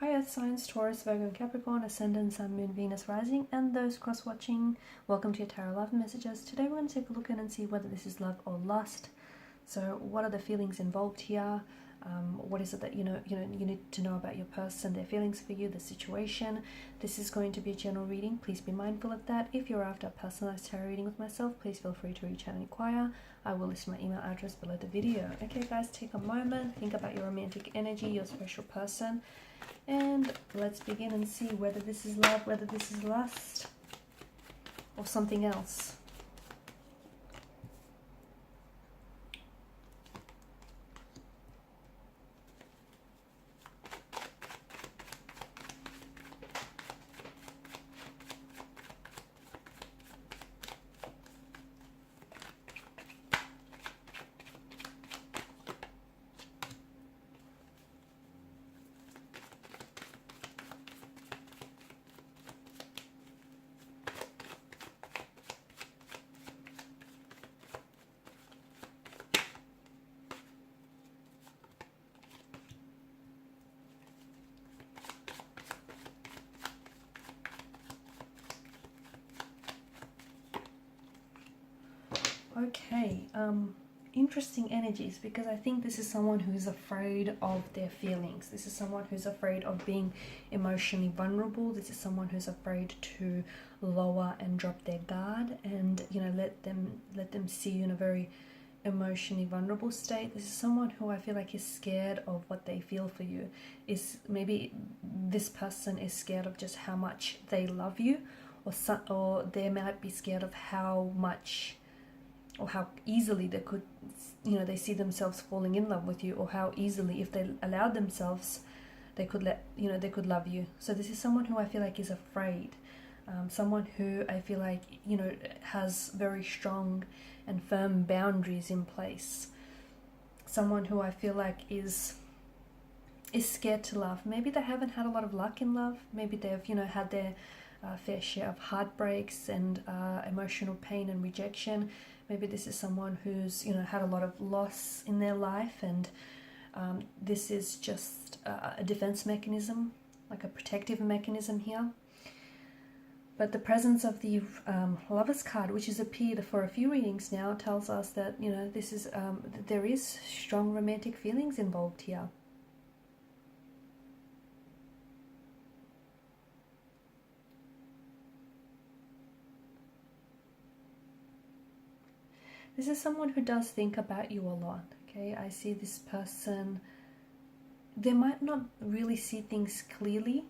Hi Earth signs, Taurus, Virgo and Capricorn, Ascendant, Sun, Moon, Venus, Rising, and those cross-watching. Welcome to your Tarot Love Messages. Today we're going to take a look at and see whether this is love or lust. So what are the feelings involved here? What is it that you need to know about your person, their feelings for you, the situation? This is going to be a general reading. Please be mindful of that. If you're after a personalized tarot reading with myself, please feel free to reach out and inquire. I will list my email address below the video. Okay guys, take a moment, think about your romantic energy, your special person, and let's begin and see whether this is love, whether this is lust, or something else. Okay, interesting energies, because I think this is someone who's afraid of their feelings. This is someone who's afraid of being emotionally vulnerable. This is someone who's afraid to lower and drop their guard and, you know, let them see you in a very emotionally vulnerable state. This is someone who I feel like is scared of what they feel for you. Is maybe this person is scared of just how much they love you, or they might be scared of how much or how easily they could, you know, they see themselves falling in love with you, or how easily, if they allowed themselves, they could they could love you. So this is someone who I feel like is afraid, someone who I feel like, you know, has very strong and firm boundaries in place, someone who I feel like is scared to love. Maybe they haven't had a lot of luck in love. Maybe they've, you know, had their fair share of heartbreaks and emotional pain and rejection. Maybe this is someone who's, you know, had a lot of loss in their life, and this is just a defense mechanism, like a protective mechanism here. But the presence of the Lovers card, which has appeared for a few readings now, tells us that, you know, this is there is strong romantic feelings involved here. This is someone who does think about you a lot, okay? I see this person, they might not really see things clearly,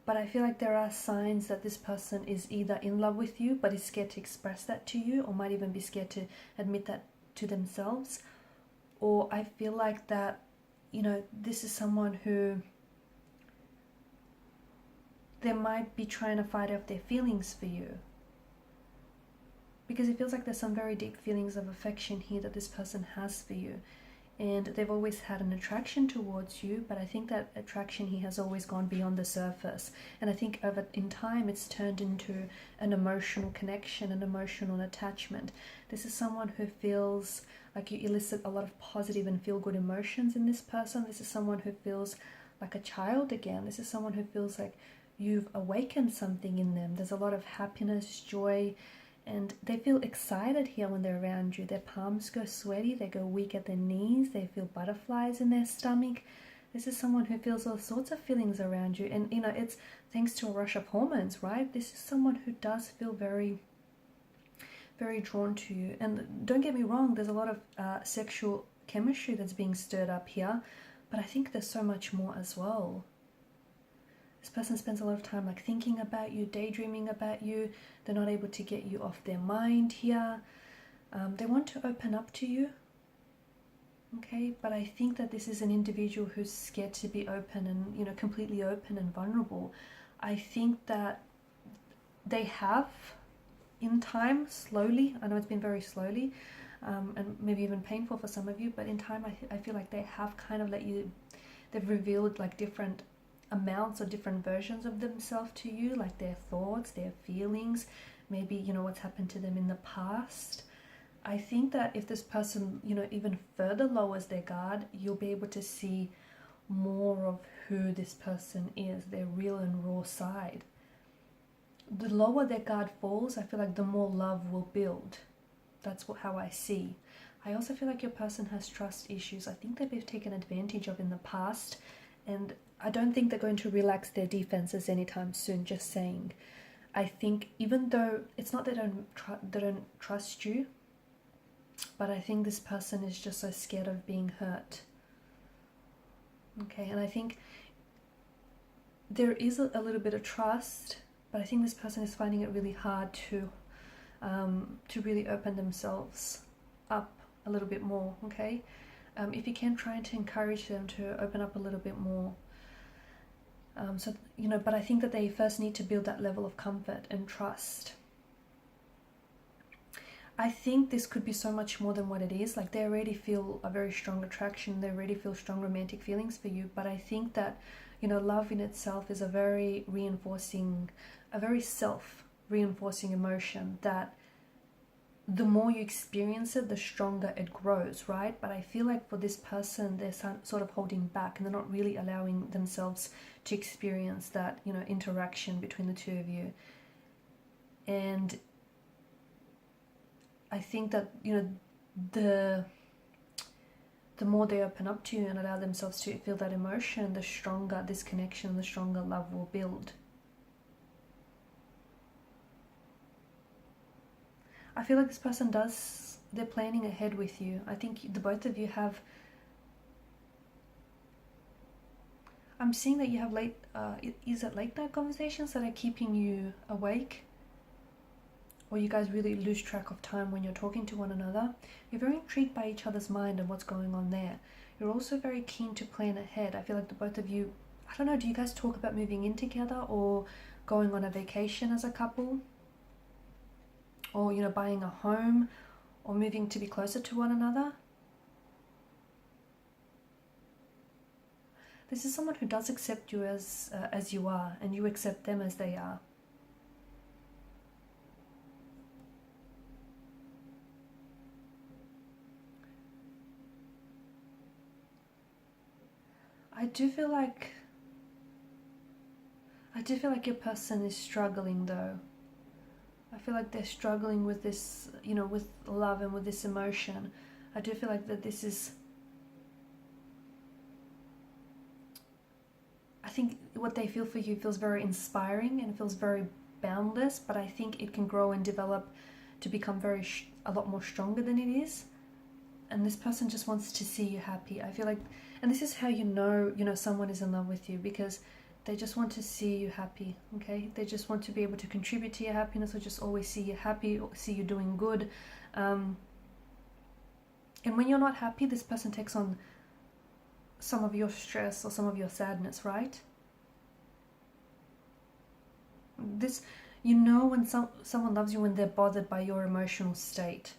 but I feel like there are signs that this person is either in love with you but is scared to express that to you, or might even be scared to admit that to themselves. Or I feel like that, you know, this is someone who they might be trying to fight off their feelings for you, because it feels like there's some very deep feelings of affection here that this person has for you, and they've always had an attraction towards you, but I think that attraction here has always gone beyond the surface, and I think in time it's turned into an emotional connection, an emotional attachment. This is someone who feels like you elicit a lot of positive and feel-good emotions in this person. This is someone who feels like a child again. This is someone who feels like you've awakened something in them. There's a lot of happiness, joy, and they feel excited here when they're around you. Their palms go sweaty, they go weak at their knees, they feel butterflies in their stomach. This is someone who feels all sorts of feelings around you, and, you know, it's thanks to a rush of hormones, right? This is someone who does feel very, very drawn to you. And don't get me wrong, there's a lot of sexual chemistry that's being stirred up here, but I think there's so much more as well. This person spends a lot of time like thinking about you, daydreaming about you. They're not able to get you off their mind here. They want to open up to you, okay? But I think that this is an individual who's scared to be open and, you know, completely open and vulnerable. I think that they have, in time, slowly, I know it's been very slowly, and maybe even painful for some of you, but in time I feel like they have kind of they've revealed like different amounts or different versions of themselves to you, like their thoughts, their feelings, maybe, you know, what's happened to them in the past. I think that if this person, you know, even further lowers their guard, you'll be able to see more of who this person is, their real and raw side. The lower their guard falls, I feel like the more love will build. That's how I see. I also feel like your person has trust issues. I think they've been taken advantage of in the past, and I don't think they're going to relax their defenses anytime soon, just saying. I think even though it's not that they don't trust you, but I think this person is just so scared of being hurt. Okay, and I think there is a little bit of trust, but I think this person is finding it really hard to really open themselves up a little bit more, okay? If you can, try to encourage them to open up a little bit more. So, you know, but I think that they first need to build that level of comfort and trust. I think this could be so much more than what it is. Like, they already feel a very strong attraction, they already feel strong romantic feelings for you, but I think that, you know, love in itself is a very self-reinforcing emotion that the more you experience it, the stronger it grows, right? But I feel like for this person, they're sort of holding back and they're not really allowing themselves to experience that, you know, interaction between the two of you. And I think that, you know, the more they open up to you and allow themselves to feel that emotion, the stronger this connection, the stronger love will build. I feel like this person they're planning ahead with you. I think the both of you have, I'm seeing that you have is it late night conversations that are keeping you awake? Or you guys really lose track of time when you're talking to one another. You're very intrigued by each other's mind and what's going on there. You're also very keen to plan ahead. I feel like the both of you, I don't know, do you guys talk about moving in together or going on a vacation as a couple? Or, you know, buying a home or moving to be closer to one another? This is someone who does accept you as you are, and you accept them as they are. I do feel like your person is struggling though. I feel like they're struggling with this, you know, with love and with this emotion. I do feel like that this is, I think what they feel for you feels very inspiring and feels very boundless, but I think it can grow and develop to become a lot more stronger than it is. And this person just wants to see you happy. I feel like, and this is how you know someone is in love with you, because they just want to see you happy, okay? They just want to be able to contribute to your happiness, or just always see you happy, or see you doing good. And when you're not happy, this person takes on some of your stress or some of your sadness, right? This, you know, when someone loves you when they're bothered by your emotional state.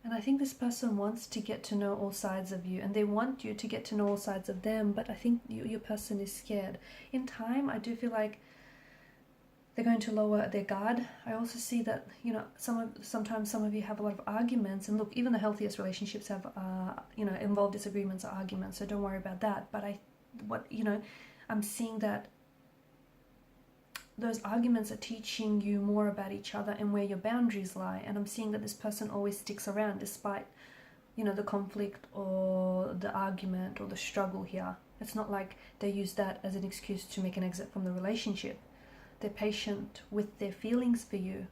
And I think this person wants to get to know all sides of you, and they want you to get to know all sides of them, but I think your person is scared. In time, I do feel like they're going to lower their guard. I also see that, you know, sometimes some of you have a lot of arguments, and look, even the healthiest relationships have, you know, involve disagreements or arguments, so don't worry about that. But I'm seeing that those arguments are teaching you more about each other and where your boundaries lie. And I'm seeing that this person always sticks around despite, you know, the conflict or the argument or the struggle here. It's not like they use that as an excuse to make an exit from the relationship. They're patient with their feelings for you.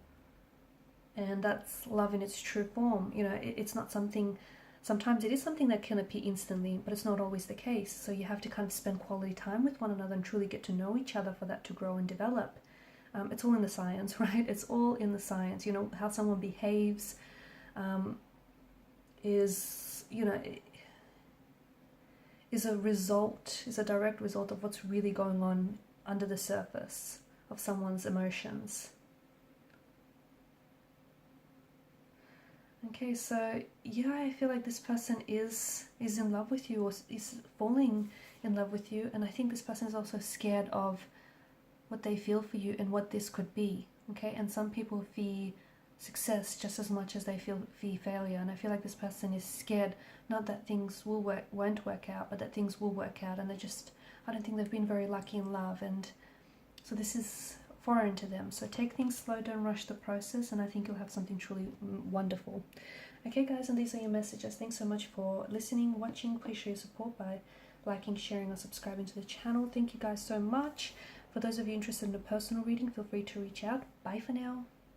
And that's love in its true form. You know, it's not something, sometimes it is something that can appear instantly, but it's not always the case. So you have to kind of spend quality time with one another and truly get to know each other for that to grow and develop. It's all in the science, right? It's all in the science. You know, how someone behaves is a direct result of what's really going on under the surface of someone's emotions. Okay, so yeah, I feel like this person is in love with you, or is falling in love with you, and I think this person is also scared of what they feel for you and what this could be. Okay, and some people fear success just as much as they fear failure, and I feel like this person is scared, not that things won't work out, but that things will work out, and I don't think they've been very lucky in love, and so this is foreign to them. So take things slow, don't rush the process, and I think you'll have something truly wonderful. Okay guys, and these are your messages. Thanks so much for listening, watching. Please show your support by liking, sharing, or subscribing to the channel. Thank you guys so much. For those of you interested in a personal reading, feel free to reach out. Bye for now.